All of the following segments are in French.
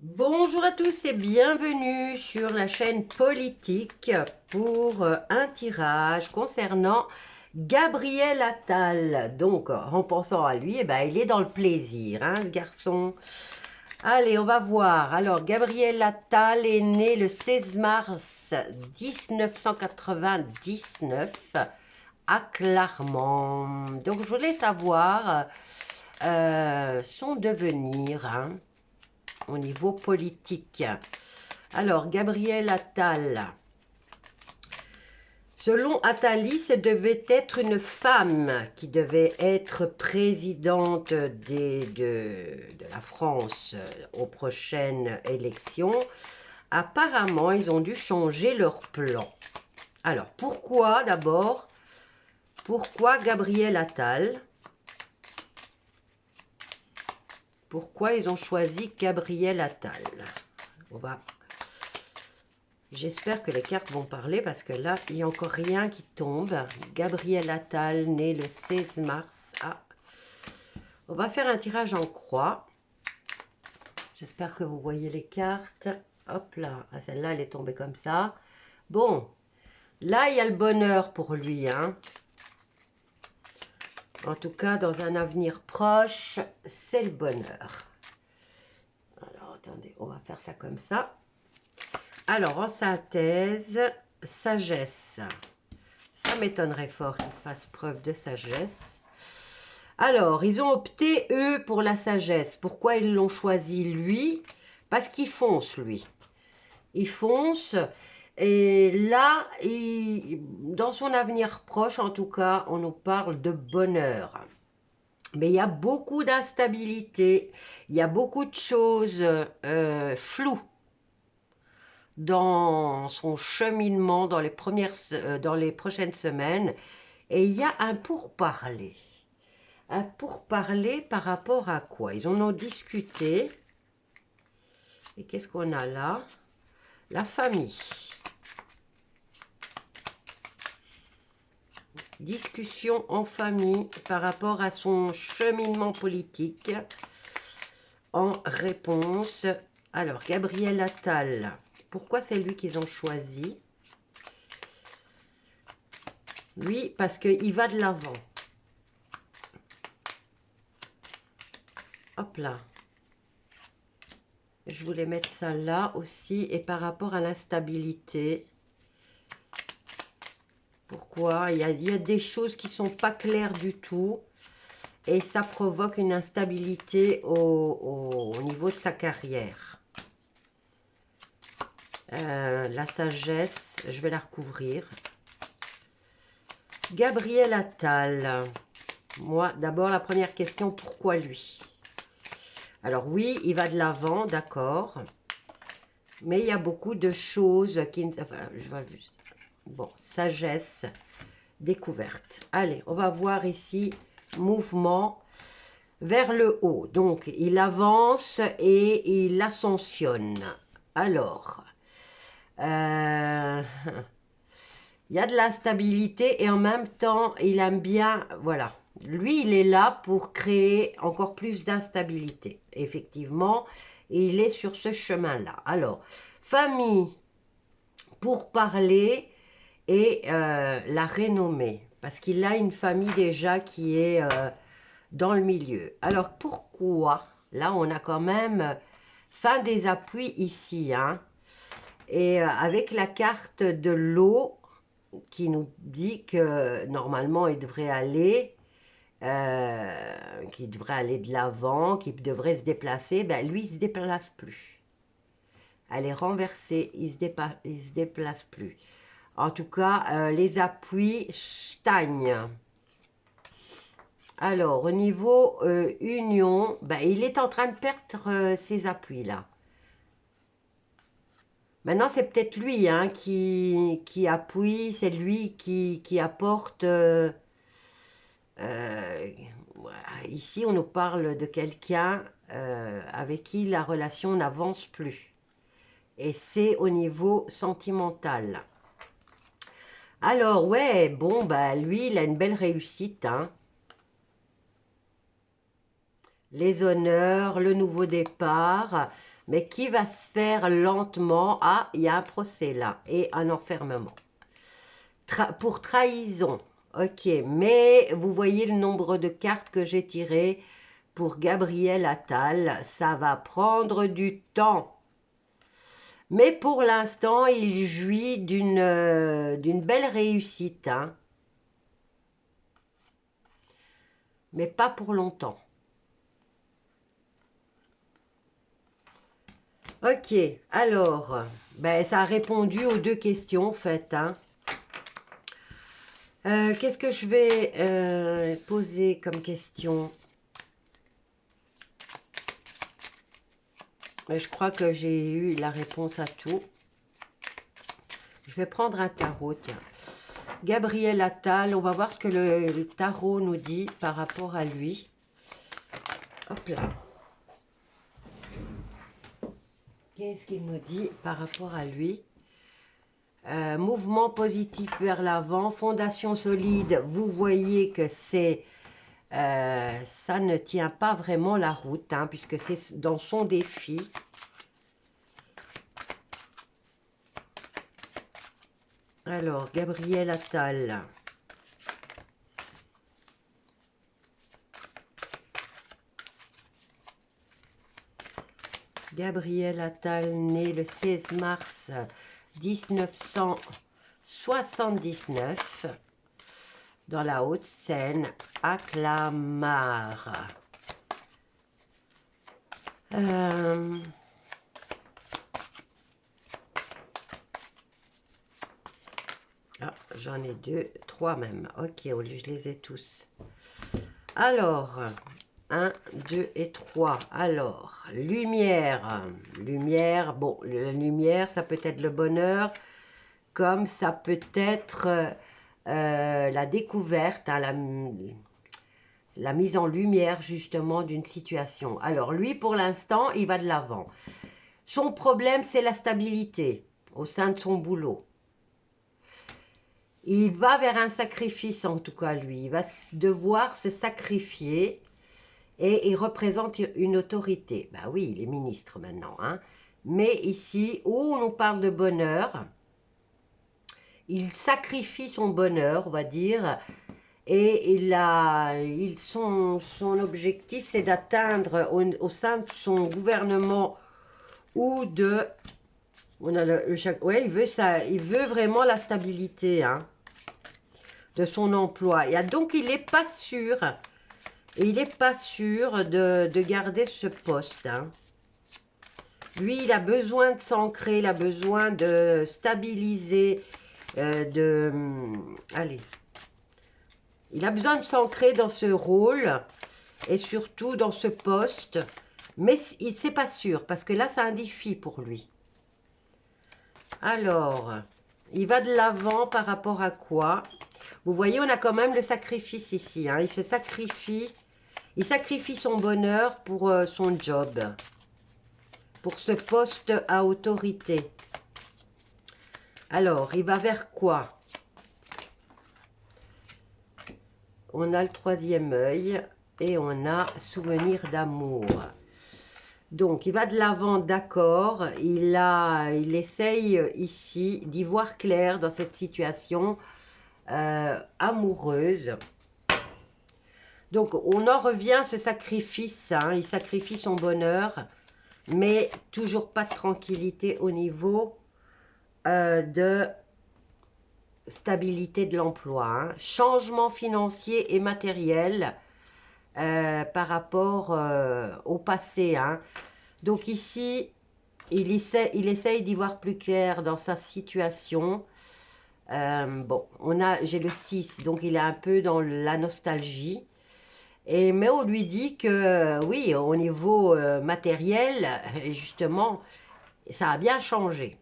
Bonjour à tous et bienvenue sur la chaîne politique pour un tirage concernant Gabriel Attal. Donc, en pensant à lui, il est dans le plaisir, hein, ce garçon. Allez, on va voir. Alors, Gabriel Attal est né le 16 mars 1999 à Clermont. Donc, je voulais savoir son devenir, hein, au niveau politique. Alors, Gabriel Attal. Selon Attali, ce devait être une femme qui devait être présidente de la France aux prochaines élections. Apparemment, ils ont dû changer leur plan. Alors, pourquoi d'abord? Pourquoi Gabriel Attal? Pourquoi ils ont choisi Gabriel Attal? On va... J'espère que les cartes vont parler parce que là, il n'y a encore rien qui tombe. Gabriel Attal, né le 16 mars. Ah, on va faire un tirage en croix. J'espère que vous voyez les cartes. Hop là, ah, celle-là, elle est tombée comme ça. Bon, là, il y a le bonheur pour lui, hein. En tout cas, dans un avenir proche, c'est le bonheur. Alors, attendez, on va faire ça comme ça. Alors, en synthèse, sagesse. Ça m'étonnerait fort qu'ils fassent preuve de sagesse. Alors, ils ont opté, eux, pour la sagesse. Pourquoi ils l'ont choisi, lui? Parce qu'il fonce, lui. Il fonce. Et là, dans son avenir proche, en tout cas, on nous parle de bonheur. Mais il y a beaucoup d'instabilité. Il y a beaucoup de choses floues dans son cheminement dans dans les prochaines semaines. Et il y a un pourparler. Un pourparler par rapport à quoi? Ils en ont discuté. Et qu'est-ce qu'on a là? La famille. Discussion en famille par rapport à son cheminement politique. En réponse, alors Gabriel Attal, pourquoi c'est lui qu'ils ont choisi? Lui, parce qu'il va de l'avant. Hop là. Je voulais mettre ça là aussi. Et par rapport à l'instabilité. Pourquoi? Il y a des choses qui ne sont pas claires du tout. Et ça provoque une instabilité au niveau de sa carrière. La sagesse, je vais la recouvrir. Gabriel Attal. Moi, d'abord, la première question, pourquoi lui? Alors oui, il va de l'avant, d'accord. Mais il y a beaucoup de choses qui... Enfin, je vois... Bon, sagesse, découverte. Allez, on va voir ici, mouvement vers le haut. Donc, il avance et il ascensionne. Alors, il y a de l'instabilité et en même temps, il aime bien, voilà. Lui, il est là pour créer encore plus d'instabilité. Effectivement, il est sur ce chemin-là. Alors, famille, pour parler et la renommée. Parce qu'il a une famille déjà qui est dans le milieu. Alors, pourquoi? Là, on a quand même fin des appuis ici, hein. Et avec la carte de l'eau qui nous dit que normalement il devrait aller, qu'il devrait aller de l'avant, qu'il devrait se déplacer, ben lui il se déplace plus. Elle est renversée, il se déplace plus. En tout cas, les appuis stagnent. Alors, au niveau union, ben, il est en train de perdre ses appuis là. Maintenant, c'est peut-être lui, hein, qui appuie, c'est lui qui apporte... ici, on nous parle de quelqu'un avec qui la relation n'avance plus. Et c'est au niveau sentimental. Alors, ouais, bon, bah, lui, il a une belle réussite, hein. Les honneurs, le nouveau départ. mais qui va se faire lentement. Ah, il y a un procès là et un enfermement. Pour trahison, ok, mais vous voyez le nombre de cartes que j'ai tirées pour Gabriel Attal, ça va prendre du temps. Mais pour l'instant, il jouit d'une belle réussite, hein. Mais pas pour longtemps. Ok, alors, ben, ça a répondu aux deux questions en fait, hein. Qu'est-ce que je vais poser comme question? Je crois que j'ai eu la réponse à tout. Je vais prendre un tarot, tiens. Gabriel Attal, on va voir ce que le tarot nous dit par rapport à lui. Hop là. Qu'est-ce qu'il nous dit par rapport à lui? Mouvement positif vers l'avant, fondation solide. Vous voyez que c'est ça ne tient pas vraiment la route, hein, puisque c'est dans son défi. Alors, Gabriel Attal. Gabriel Attal, né le 16 mars 1979 dans la Haute-Seine, à Clamart. Ah, j'en ai deux, trois même. Ok, au lieu je les ai tous. Alors, 1, 2 et 3. Alors, lumière. Lumière, bon, la lumière, ça peut être le bonheur, comme ça peut être la découverte, hein, la mise en lumière, justement, d'une situation. Alors, lui, pour l'instant, il va de l'avant. Son problème, c'est la stabilité au sein de son boulot. Il va vers un sacrifice, en tout cas, lui. Il va devoir se sacrifier et il représente une autorité. Ben oui, il est ministre maintenant, hein. Mais ici, où on nous parle de bonheur, il sacrifie son bonheur, on va dire, et son objectif, c'est d'atteindre au sein de son gouvernement ou de... On a ouais, il veut vraiment la stabilité, hein, de son emploi. Et donc, il n'est pas sûr, et il n'est pas sûr de garder ce poste, hein. Lui, il a besoin de s'ancrer, il a besoin de stabiliser, allez, il a besoin de s'ancrer dans ce rôle et surtout dans ce poste, mais il n'est pas sûr, parce que là, c'est un défi pour lui. Alors, il va de l'avant par rapport à quoi? Vous voyez, on a quand même le sacrifice ici, hein. Il sacrifie son bonheur pour son job, pour ce poste à autorité. Alors, il va vers quoi? On a le troisième œil et on a souvenir d'amour. Donc, il va de l'avant, d'accord. Il essaye ici d'y voir clair dans cette situation amoureuse. Donc, on en revient à ce sacrifice, hein. Il sacrifie son bonheur, mais toujours pas de tranquillité au niveau de stabilité de l'emploi, hein. Changement financier et matériel par rapport au passé, hein. Donc ici, il essaye d'y voir plus clair dans sa situation. Bon, j'ai le 6, donc il est un peu dans la nostalgie. Mais on lui dit que oui, au niveau matériel, justement, ça a bien changé.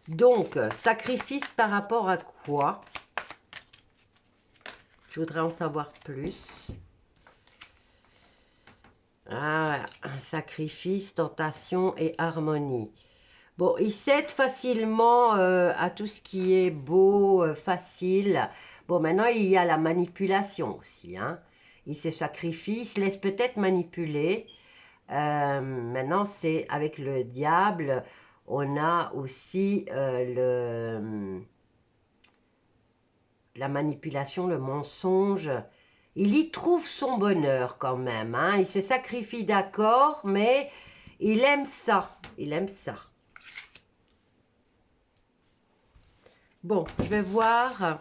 Donc, sacrifice par rapport à quoi? Je voudrais en savoir plus. Ah, un sacrifice, tentation et harmonie. Bon, il cède facilement à tout ce qui est beau, facile. Bon, maintenant, il y a la manipulation aussi, hein. Il se sacrifie, il se laisse peut-être manipuler. Maintenant, c'est avec le diable, on a aussi la manipulation, le mensonge. Il y trouve son bonheur quand même, hein. Il se sacrifie, d'accord, mais il aime ça. Il aime ça. Bon, je vais voir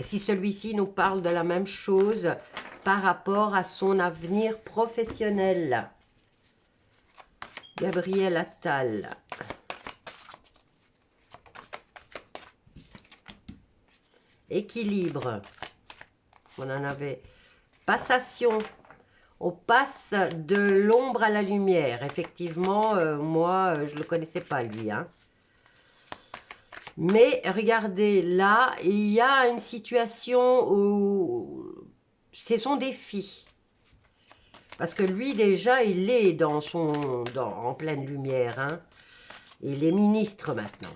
si celui-ci nous parle de la même chose par rapport à son avenir professionnel. Gabriel Attal. Équilibre. On en avait. Passation. On passe de l'ombre à la lumière. Effectivement, moi, je ne le connaissais pas, lui, hein. Mais regardez, là, il y a une situation où c'est son défi. Parce que lui, déjà, il est en pleine lumière, hein. Il est ministre maintenant.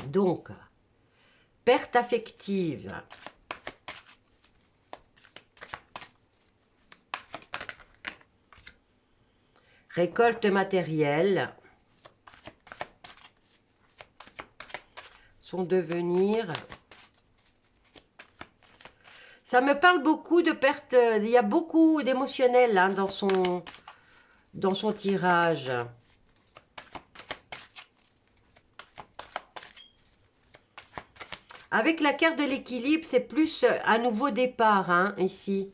Donc, perte affective. Récolte matérielle. Son devenir. Ça me parle beaucoup de perte. Il y a beaucoup d'émotionnel, hein, dans son tirage. Avec la carte de l'équilibre, c'est plus un nouveau départ, hein, ici.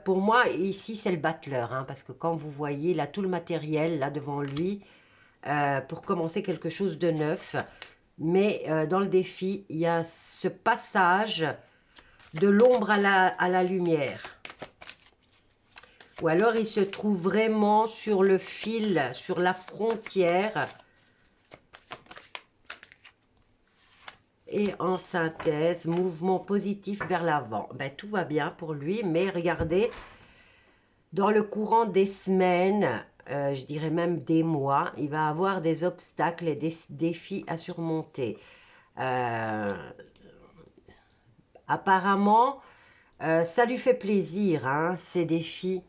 Pour moi, ici, c'est le battleur, hein, parce que quand vous voyez, là, tout le matériel, là, devant lui, pour commencer quelque chose de neuf. Mais dans le défi, il y a ce passage de l'ombre à la lumière. Ou alors, il se trouve vraiment sur le fil, sur la frontière. Et en synthèse, mouvement positif vers l'avant. Ben, tout va bien pour lui, mais regardez, dans le courant des semaines, je dirais même des mois, il va avoir des obstacles et des défis à surmonter. Apparemment, ça lui fait plaisir, hein, ces défis.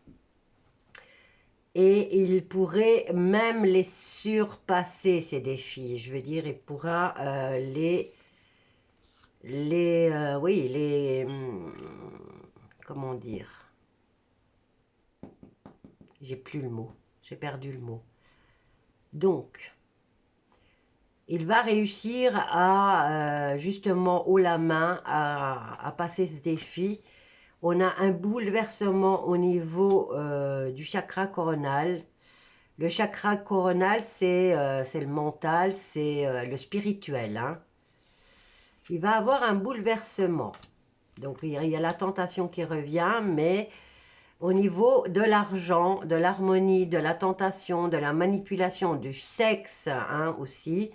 Et il pourrait même les surpasser, ces défis. Je veux dire, il pourra comment dire, j'ai plus le mot, j'ai perdu le mot. Donc, il va réussir à, justement, haut la main, à passer ce défi. On a un bouleversement au niveau du chakra coronal. Le chakra coronal, c'est le mental, c'est le spirituel, hein. Il va avoir un bouleversement. Donc, il y a la tentation qui revient, mais au niveau de l'argent, de l'harmonie, de la tentation, de la manipulation, du sexe, hein, aussi,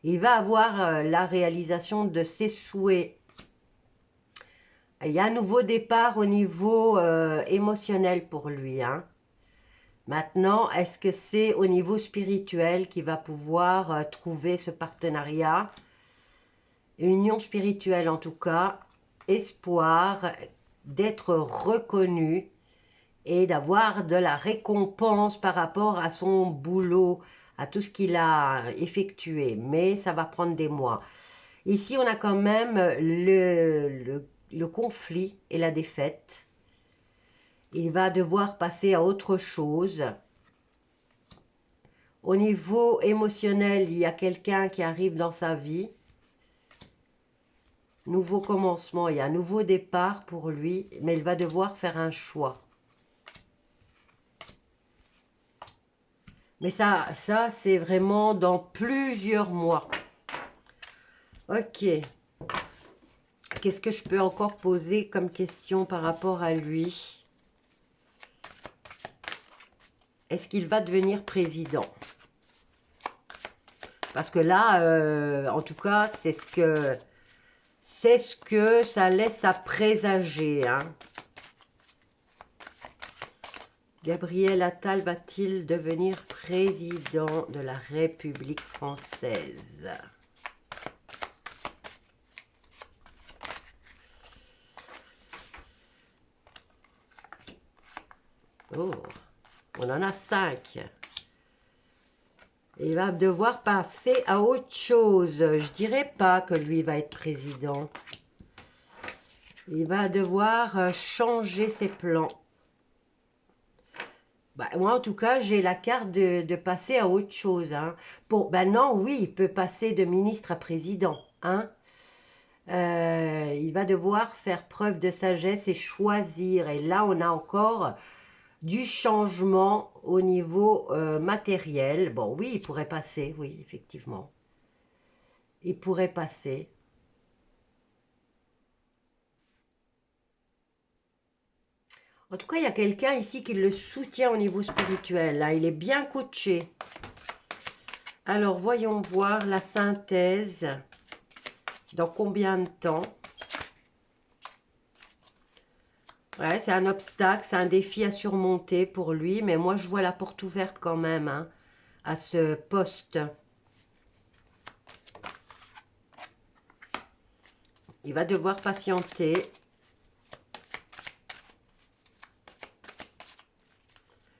il va avoir la réalisation de ses souhaits. Il y a un nouveau départ au niveau émotionnel pour lui, hein. Maintenant, est-ce que c'est au niveau spirituel qu'il va pouvoir trouver ce partenariat? Union spirituelle en tout cas, espoir d'être reconnu et d'avoir de la récompense par rapport à son boulot, à tout ce qu'il a effectué. Mais ça va prendre des mois. Ici, on a quand même le conflit et la défaite. Il va devoir passer à autre chose. Au niveau émotionnel, il y a quelqu'un qui arrive dans sa vie. Nouveau commencement, il y a un nouveau départ pour lui, mais il va devoir faire un choix. Mais ça c'est vraiment dans plusieurs mois. Ok. Qu'est-ce que je peux encore poser comme question par rapport à lui? Est-ce qu'il va devenir président? Parce que là, en tout cas, c'est ce que ça laisse à présager, hein. Gabriel Attal va-t-il devenir président de la République française? Oh, on en a 5. Il va devoir passer à autre chose. Je dirais pas que lui va être président. Il va devoir changer ses plans. Bah, moi, en tout cas, j'ai la carte de passer à autre chose. Hein. Ben non, oui, il peut passer de ministre à président. Hein. Il va devoir faire preuve de sagesse et choisir. Et là, on a encore du changement au niveau matériel. Bon, oui, il pourrait passer, oui, effectivement. Il pourrait passer. En tout cas, il y a quelqu'un ici qui le soutient au niveau spirituel. Là. Il est bien coaché. Alors, voyons voir la synthèse. Dans combien de temps? Ouais, c'est un obstacle, c'est un défi à surmonter pour lui. Mais moi, je vois la porte ouverte quand même hein, à ce poste. Il va devoir patienter.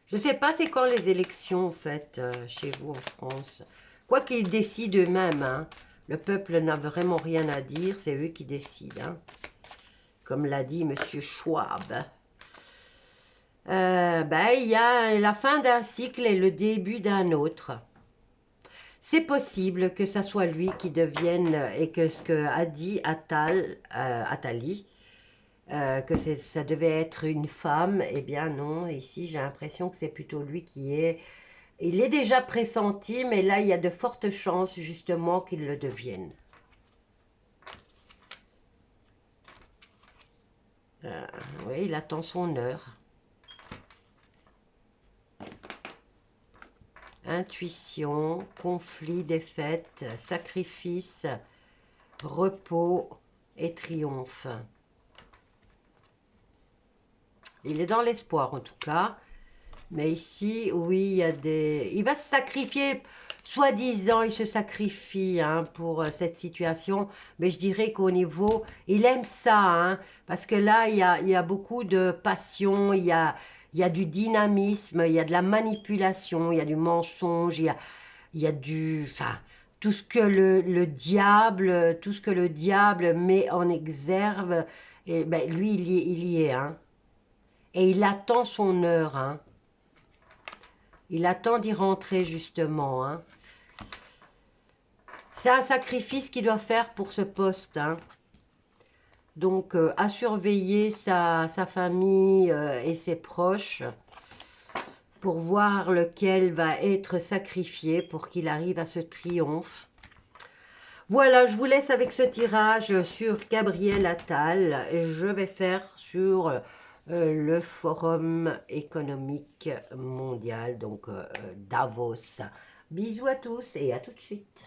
Je ne sais pas c'est quand les élections, en fait, chez vous en France. Quoi qu'ils décident eux-mêmes, hein. Le peuple n'a vraiment rien à dire, c'est eux qui décident. Hein. Comme l'a dit M. Schwab. Ben, il y a la fin d'un cycle et le début d'un autre. C'est possible que ça soit lui qui devienne, et que ce que a dit Attali, que ça devait être une femme, eh bien non, ici j'ai l'impression que c'est plutôt lui qui est... Il est déjà pressenti, mais là il y a de fortes chances justement qu'il le devienne. Oui, il attend son heure. Intuition, conflit, défaite, sacrifice, repos et triomphe. Il est dans l'espoir en tout cas. Mais ici, oui, il y a des... Il va se sacrifier, soi-disant, il se sacrifie hein, pour cette situation. Mais je dirais qu'au niveau... Il aime ça, hein, parce que là, il y a beaucoup de passion, il y a du dynamisme, il y a de la manipulation, il y a du mensonge, il y a du... Enfin, tout ce que tout ce que le diable met en exergue, et, ben, lui, il y est, hein. Et il attend son heure, hein. Il attend d'y rentrer justement. Hein. C'est un sacrifice qu'il doit faire pour ce poste. Hein. Donc, à surveiller sa famille et ses proches pour voir lequel va être sacrifié pour qu'il arrive à ce triomphe. Voilà, je vous laisse avec ce tirage sur Gabriel Attal. Je vais faire sur le Forum économique mondial, donc Davos. Bisous à tous et à tout de suite.